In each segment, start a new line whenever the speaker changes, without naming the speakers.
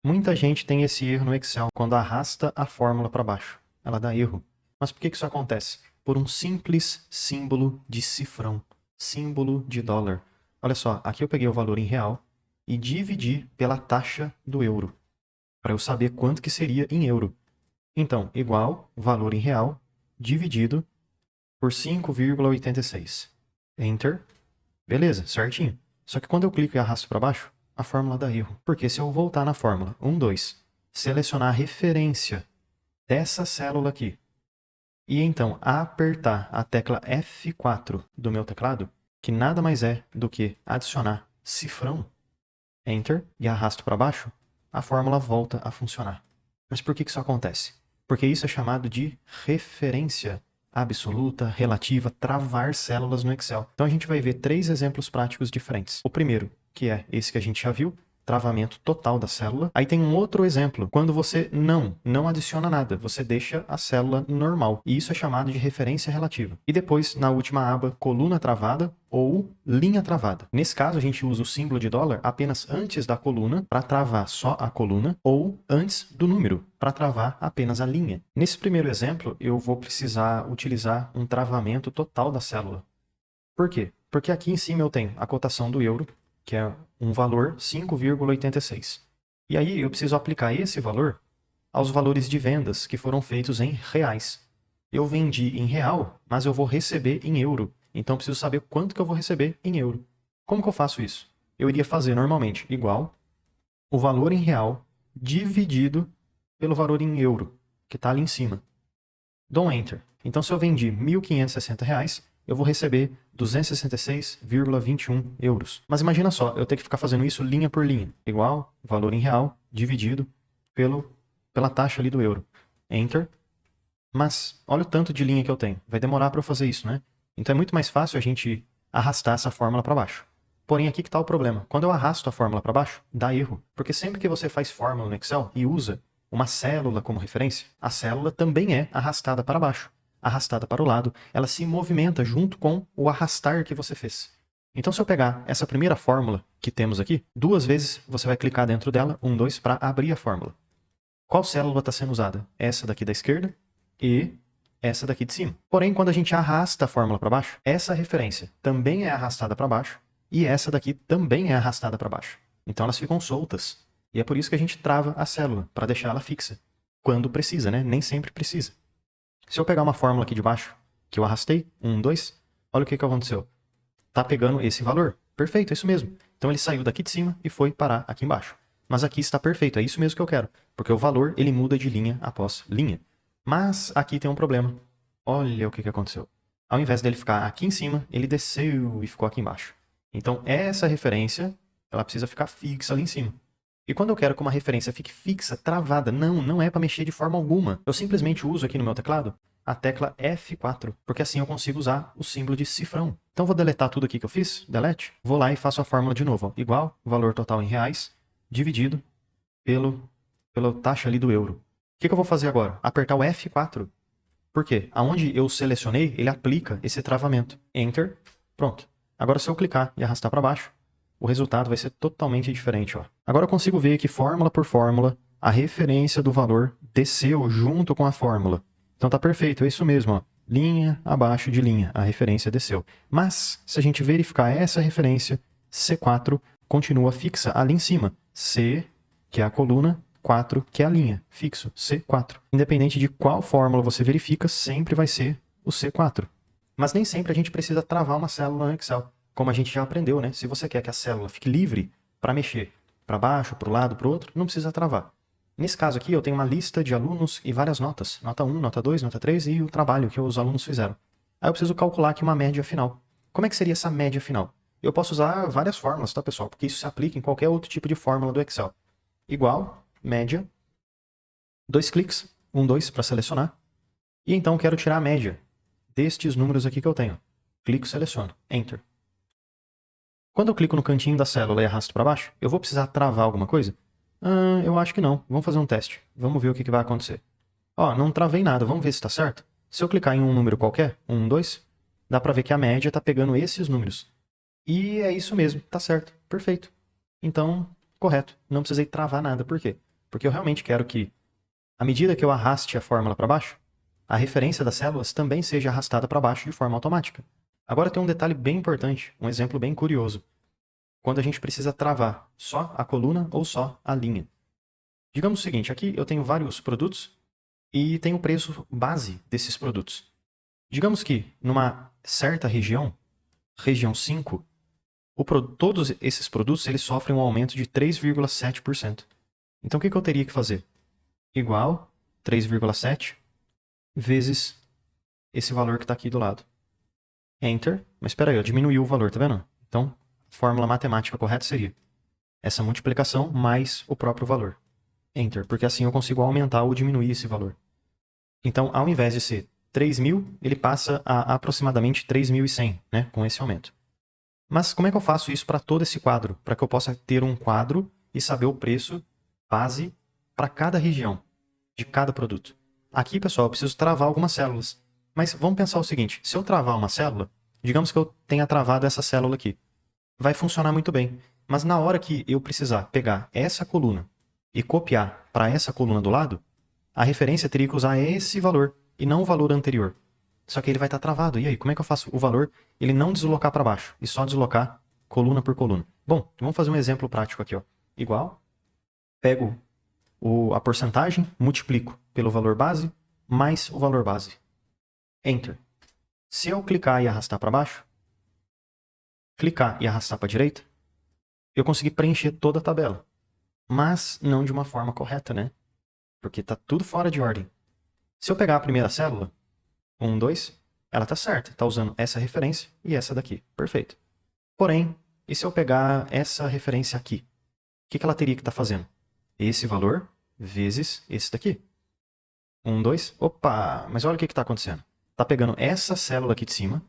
Muita gente tem esse erro no Excel quando arrasta a fórmula para baixo. Ela dá erro. Mas por que isso acontece? Por um simples símbolo de cifrão, símbolo de dólar. Olha só, aqui eu peguei o valor em real e dividi pela taxa do euro, para eu saber quanto que seria em euro. Então, igual valor em real dividido por 5,86. Enter. Beleza, certinho. Só que quando eu clico e arrasto para baixo, a fórmula dá erro. Porque se eu voltar na fórmula 1, 2, selecionar a referência dessa célula aqui, e então apertar a tecla F4 do meu teclado, que nada mais é do que adicionar cifrão, Enter, e arrasto para baixo, a fórmula volta a funcionar. Mas por que isso acontece? Porque isso é chamado de referência absoluta, relativa, travar células no Excel. Então a gente vai ver 3 exemplos práticos diferentes. O primeiro, que é esse que a gente já viu, travamento total da célula. Aí tem um outro exemplo, quando você não adiciona nada, você deixa a célula normal. E isso é chamado de referência relativa. E depois, na última aba, coluna travada ou linha travada. Nesse caso, a gente usa o símbolo de dólar apenas antes da coluna, para travar só a coluna, ou antes do número, para travar apenas a linha. Nesse primeiro exemplo, eu vou precisar utilizar um travamento total da célula. Por quê? Porque aqui em cima eu tenho a cotação do euro, que é um valor 5,86. E aí eu preciso aplicar esse valor aos valores de vendas que foram feitos em reais. Eu vendi em real, mas eu vou receber em euro. Então eu preciso saber quanto que eu vou receber em euro. Como que eu faço isso? Eu iria fazer normalmente igual o valor em real dividido pelo valor em euro, que está ali em cima. Dou um Enter. Então se eu vendi R$ 1.560, eu vou receber 266,21 euros. Mas imagina só, eu ter que ficar fazendo isso linha por linha. Igual valor em real dividido pela taxa ali do euro. Enter. Mas olha o tanto de linha que eu tenho. Vai demorar para eu fazer isso, né? Então é muito mais fácil a gente arrastar essa fórmula para baixo. Porém, aqui que está o problema. Quando eu arrasto a fórmula para baixo, dá erro. Porque sempre que você faz fórmula no Excel e usa uma célula como referência, a célula também é arrastada para baixo, arrastada para o lado. Ela se movimenta junto com o arrastar que você fez. Então, se eu pegar essa primeira fórmula que temos aqui, 2 vezes você vai clicar dentro dela, 1, 2, para abrir a fórmula. Qual célula está sendo usada? Essa daqui da esquerda e essa daqui de cima. Porém, quando a gente arrasta a fórmula para baixo, essa referência também é arrastada para baixo e essa daqui também é arrastada para baixo. Então elas ficam soltas. E é por isso que a gente trava a célula, para deixar ela fixa. Quando precisa, né? Nem sempre precisa. Se eu pegar uma fórmula aqui de baixo, que eu arrastei, 1, 2, olha o que aconteceu. Tá pegando esse valor. Perfeito, é isso mesmo. Então ele saiu daqui de cima e foi parar aqui embaixo. Mas aqui está perfeito, é isso mesmo que eu quero. Porque o valor, ele muda de linha após linha. Mas aqui tem um problema. Olha o que aconteceu. Ao invés dele ficar aqui em cima, ele desceu e ficou aqui embaixo. Então essa referência, ela precisa ficar fixa ali em cima. E quando eu quero que uma referência fique fixa, travada, não é para mexer de forma alguma. Eu simplesmente uso aqui no meu teclado a tecla F4, porque assim eu consigo usar o símbolo de cifrão. Então vou deletar tudo aqui que eu fiz, delete, vou lá e faço a fórmula de novo, ó, igual valor total em reais, dividido pela taxa ali do euro. O que eu vou fazer agora? Apertar o F4. Por quê? Aonde eu selecionei, ele aplica esse travamento. Enter, pronto. Agora se eu clicar e arrastar para baixo, o resultado vai ser totalmente diferente. Ó. Agora eu consigo ver que fórmula por fórmula, a referência do valor desceu junto com a fórmula. Então tá perfeito, é isso mesmo. Ó. Linha abaixo de linha, a referência desceu. Mas, se a gente verificar essa referência, C4 continua fixa ali em cima. C, que é a coluna, 4, que é a linha, fixo, C4. Independente de qual fórmula você verifica, sempre vai ser o C4. Mas nem sempre a gente precisa travar uma célula no Excel. Como a gente já aprendeu, né? Se você quer que a célula fique livre para mexer para baixo, para o lado, para o outro, não precisa travar. Nesse caso aqui, eu tenho uma lista de alunos e várias notas. Nota 1, nota 2, nota 3 e o trabalho que os alunos fizeram. Aí eu preciso calcular aqui uma média final. Como é que seria essa média final? Eu posso usar várias fórmulas, tá, pessoal? Porque isso se aplica em qualquer outro tipo de fórmula do Excel. Igual, média, 2 cliques, 1, 2 para selecionar. E então quero tirar a média destes números aqui que eu tenho. Clico, seleciono, Enter. Quando eu clico no cantinho da célula e arrasto para baixo, eu vou precisar travar alguma coisa? Eu acho que não. Vamos fazer um teste. Vamos ver o que vai acontecer. Ó, não travei nada. Vamos ver se está certo? Se eu clicar em um número qualquer, 1, 2, dá para ver que a média está pegando esses números. E é isso mesmo, tá certo. Perfeito. Então, correto. Não precisei travar nada. Por quê? Porque eu realmente quero que, à medida que eu arraste a fórmula para baixo, a referência das células também seja arrastada para baixo de forma automática. Agora tem um detalhe bem importante, um exemplo bem curioso. Quando a gente precisa travar só a coluna ou só a linha. Digamos o seguinte, aqui eu tenho vários produtos e tenho o preço base desses produtos. Digamos que numa certa região, região 5, todos esses produtos eles sofrem um aumento de 3,7%. Então o que eu teria que fazer? Igual 3,7 vezes esse valor que está aqui do lado. Enter. Mas espera aí, diminuiu o valor, tá vendo? Então, a fórmula matemática correta seria essa multiplicação mais o próprio valor. Enter, porque assim eu consigo aumentar ou diminuir esse valor. Então, ao invés de ser 3.000, ele passa a aproximadamente 3.100, né, com esse aumento. Mas como é que eu faço isso para todo esse quadro? Para que eu possa ter um quadro e saber o preço base para cada região, de cada produto. Aqui, pessoal, eu preciso travar algumas células. Mas vamos pensar o seguinte, se eu travar uma célula, digamos que eu tenha travado essa célula aqui, vai funcionar muito bem. Mas na hora que eu precisar pegar essa coluna e copiar para essa coluna do lado, a referência teria que usar esse valor e não o valor anterior. Só que ele vai estar travado. E aí, como é que eu faço o valor ele não deslocar para baixo e só deslocar coluna por coluna? Bom, vamos fazer um exemplo prático aqui. Ó. Igual, pego a porcentagem, multiplico pelo valor base, mais o valor base. Enter. Se eu clicar e arrastar para baixo, clicar e arrastar para a direita, eu consegui preencher toda a tabela. Mas não de uma forma correta, né? Porque está tudo fora de ordem. Se eu pegar a primeira célula, 1, 2, ela está certa. Está usando essa referência e essa daqui. Perfeito. Porém, e se eu pegar essa referência aqui? O que ela teria que estar fazendo? Esse valor vezes esse daqui. 1, 2. Opa! Mas olha o que está acontecendo. Está pegando essa célula aqui de cima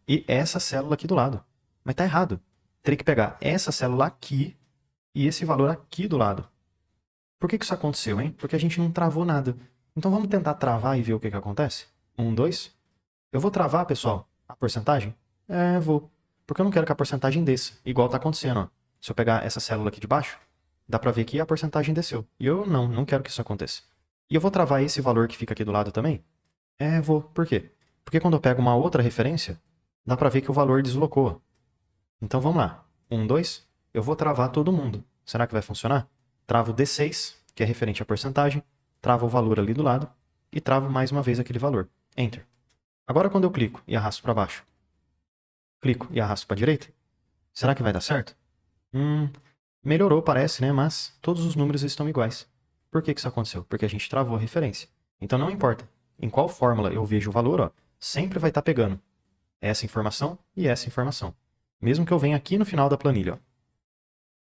e essa célula aqui do lado. Mas está errado. Teria que pegar essa célula aqui e esse valor aqui do lado. Por que isso aconteceu, hein? Porque a gente não travou nada. Então vamos tentar travar e ver o que acontece? 1, 2. Eu vou travar, pessoal, a porcentagem? Vou. Porque eu não quero que a porcentagem desça, igual está acontecendo. Ó. Se eu pegar essa célula aqui de baixo, dá para ver que a porcentagem desceu. E eu não quero que isso aconteça. E eu vou travar esse valor que fica aqui do lado também? Vou. Por quê? Porque quando eu pego uma outra referência, dá para ver que o valor deslocou. Então vamos lá. 1, 2. Eu vou travar todo mundo. Será que vai funcionar? Travo D6, que é referente à porcentagem, travo o valor ali do lado e travo mais uma vez aquele valor. Enter. Agora quando eu clico e arrasto para baixo, clico e arrasto para a direita, será que vai dar certo? Melhorou, parece, né? Mas todos os números estão iguais. Por que isso aconteceu? Porque a gente travou a referência. Então não importa em qual fórmula eu vejo o valor, ó, sempre vai estar pegando essa informação e essa informação. Mesmo que eu venha aqui no final da planilha,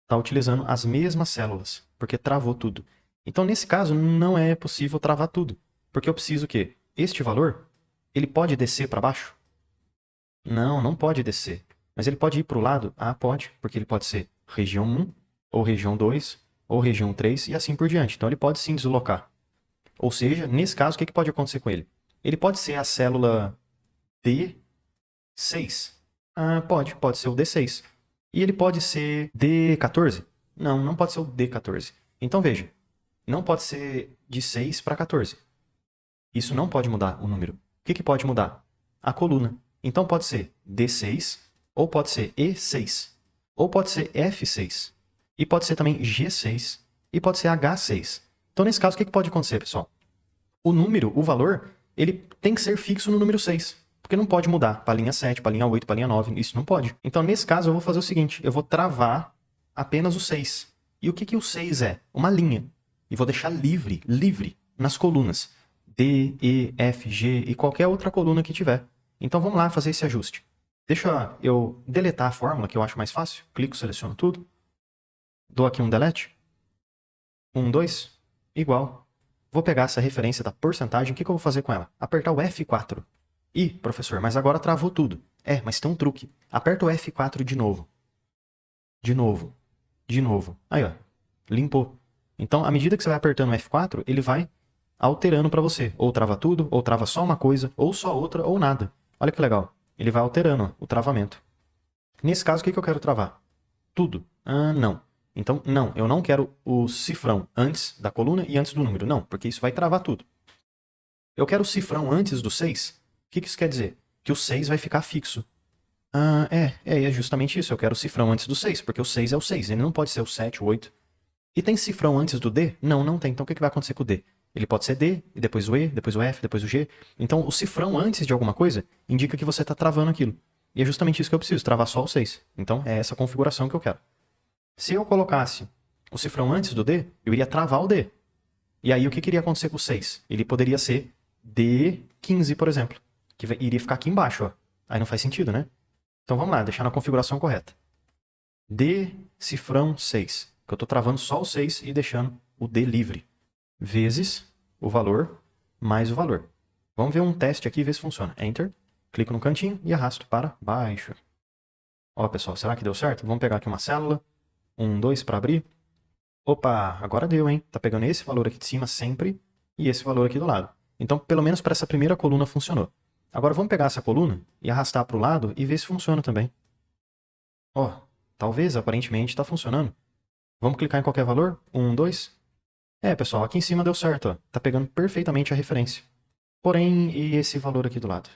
está utilizando as mesmas células, porque travou tudo. Então, nesse caso, não é possível travar tudo, porque eu preciso que este valor, ele pode descer para baixo? Não pode descer. Mas ele pode ir para o lado? Pode, porque ele pode ser região 1, ou região 2, ou região 3, e assim por diante. Então, ele pode sim deslocar. Ou seja, nesse caso, o que pode acontecer com ele? Ele pode ser a célula D6. Pode ser o D6. E ele pode ser D14? Não pode ser o D14. Então, veja, não pode ser de 6 para 14. Isso não pode mudar o número. O que pode mudar? A coluna. Então, pode ser D6, ou pode ser E6, ou pode ser F6, e pode ser também G6, e pode ser H6. Então, nesse caso, o que pode acontecer, pessoal? O número, o valor, ele tem que ser fixo no número 6. Porque não pode mudar para a linha 7, para a linha 8, para a linha 9, isso não pode. Então, nesse caso, eu vou fazer o seguinte, eu vou travar apenas o 6. E o que o 6 é? Uma linha. E vou deixar livre nas colunas. D, E, F, G e qualquer outra coluna que tiver. Então, vamos lá fazer esse ajuste. Deixa eu deletar a fórmula, que eu acho mais fácil. Clico, seleciono tudo. Dou aqui um delete. 1, 2, igual. Vou pegar essa referência da porcentagem, o que eu vou fazer com ela? Apertar o F4. Ih, professor, mas agora travou tudo. Mas tem um truque. Aperta o F4 de novo. De novo. Aí, ó. Limpou. Então, à medida que você vai apertando o F4, ele vai alterando para você. Ou trava tudo, ou trava só uma coisa, ou só outra, ou nada. Olha que legal. Ele vai alterando ó, o travamento. Nesse caso, o que eu quero travar? Tudo. Não. Então, não, eu não quero o cifrão antes da coluna e antes do número. Não, porque isso vai travar tudo. Eu quero o cifrão antes do 6. O que isso quer dizer? Que o 6 vai ficar fixo. É justamente isso. Eu quero o cifrão antes do 6, porque o 6 é o 6. Ele não pode ser o 7, o 8. E tem cifrão antes do D? Não, não tem. Então o que vai acontecer com o D? Ele pode ser D, e depois o E, depois o F, depois o G. Então o cifrão antes de alguma coisa indica que você está travando aquilo. E é justamente isso que eu preciso, travar só o 6. Então é essa configuração que eu quero. Se eu colocasse o cifrão antes do D, eu iria travar o D. E aí o que iria acontecer com o 6? Ele poderia ser D15, por exemplo. Que iria ficar aqui embaixo, ó. Aí não faz sentido, né? Então vamos lá, deixar na configuração correta. D cifrão 6. Que eu estou travando só o 6 e deixando o D livre. Vezes o valor mais o valor. Vamos ver um teste aqui e ver se funciona. Enter. Clico no cantinho e arrasto para baixo. Ó, pessoal, será que deu certo? Vamos pegar aqui uma célula. 1, 2 para abrir. Opa, agora deu, hein? Tá pegando esse valor aqui de cima sempre e esse valor aqui do lado. Então, pelo menos para essa primeira coluna funcionou. Agora vamos pegar essa coluna e arrastar para o lado e ver se funciona também. Ó, talvez, aparentemente, está funcionando. Vamos clicar em qualquer valor? 1, 2. Pessoal, aqui em cima deu certo, ó. Tá pegando perfeitamente a referência. Porém, e esse valor aqui do lado?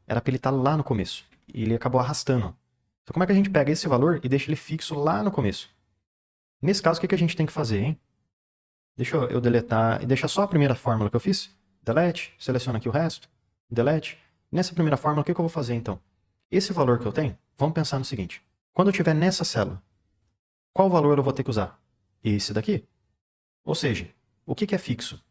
Era para ele estar lá no começo. E ele acabou arrastando, ó. Então como é que a gente pega esse valor e deixa ele fixo lá no começo? Nesse caso, o que a gente tem que fazer, hein? Deixa eu deletar e deixar só a primeira fórmula que eu fiz. Delete, seleciona aqui o resto. Delete. Nessa primeira fórmula, o que eu vou fazer, então? Esse valor que eu tenho, vamos pensar no seguinte. Quando eu estiver nessa célula, qual valor eu vou ter que usar? Esse daqui. Ou seja, o que é fixo?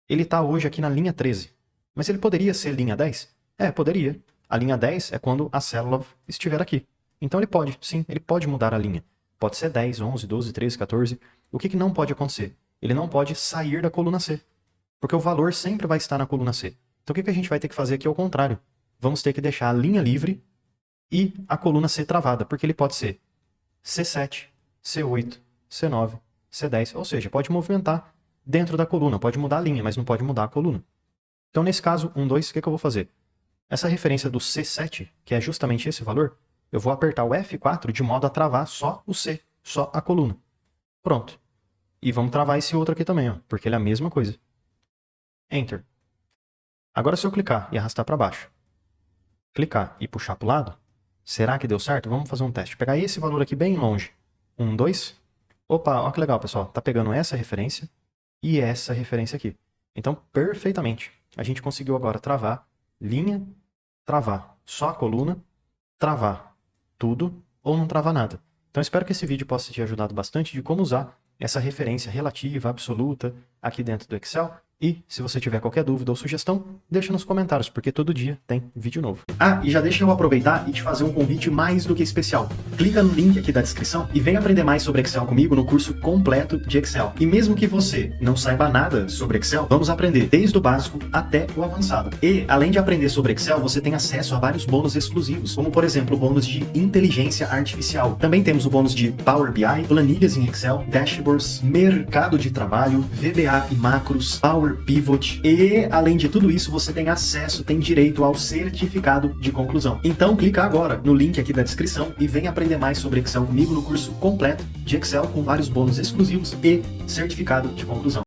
Ele está hoje aqui na linha 13. Mas ele poderia ser linha 10? Poderia. A linha 10 é quando a célula estiver aqui. Então ele pode, sim, ele pode mudar a linha. Pode ser 10, 11, 12, 13, 14. O que não pode acontecer? Ele não pode sair da coluna C. Porque o valor sempre vai estar na coluna C. Então o que a gente vai ter que fazer aqui é o contrário. Vamos ter que deixar a linha livre e a coluna C travada. Porque ele pode ser C7, C8, C9, C10. Ou seja, pode movimentar dentro da coluna. Pode mudar a linha, mas não pode mudar a coluna. Então nesse caso, 1, 2, o que eu vou fazer? Essa referência do C7, que é justamente esse valor, eu vou apertar o F4 de modo a travar só o C, só a coluna. Pronto. E vamos travar esse outro aqui também, ó, porque ele é a mesma coisa. Enter. Agora se eu clicar e arrastar para baixo, clicar e puxar para o lado, será que deu certo? Vamos fazer um teste. Pegar esse valor aqui bem longe. 1, 2. Opa, olha que legal, pessoal. Tá pegando essa referência e essa referência aqui. Então, perfeitamente. A gente conseguiu agora travar linha, travar só a coluna, travar tudo ou não travar nada. Então, espero que esse vídeo possa te ajudado bastante de como usar essa referência relativa, absoluta, aqui dentro do Excel. E, se você tiver qualquer dúvida ou sugestão, deixa nos comentários, porque todo dia tem vídeo novo. E já deixa eu aproveitar e te fazer um convite mais do que especial. Clica no link aqui da descrição e vem aprender mais sobre Excel comigo no curso completo de Excel. E mesmo que você não saiba nada sobre Excel, vamos aprender desde o básico até o avançado. E, além de aprender sobre Excel, você tem acesso a vários bônus exclusivos, como, por exemplo, o bônus de inteligência artificial. Também temos o bônus de Power BI, planilhas em Excel, dashboards, mercado de trabalho, VBA e macros, Power Pivot e, além de tudo isso, você tem acesso, tem direito ao certificado de conclusão. Então, clica agora no link aqui da descrição e vem aprender mais sobre Excel comigo no curso completo de Excel com vários bônus exclusivos e certificado de conclusão.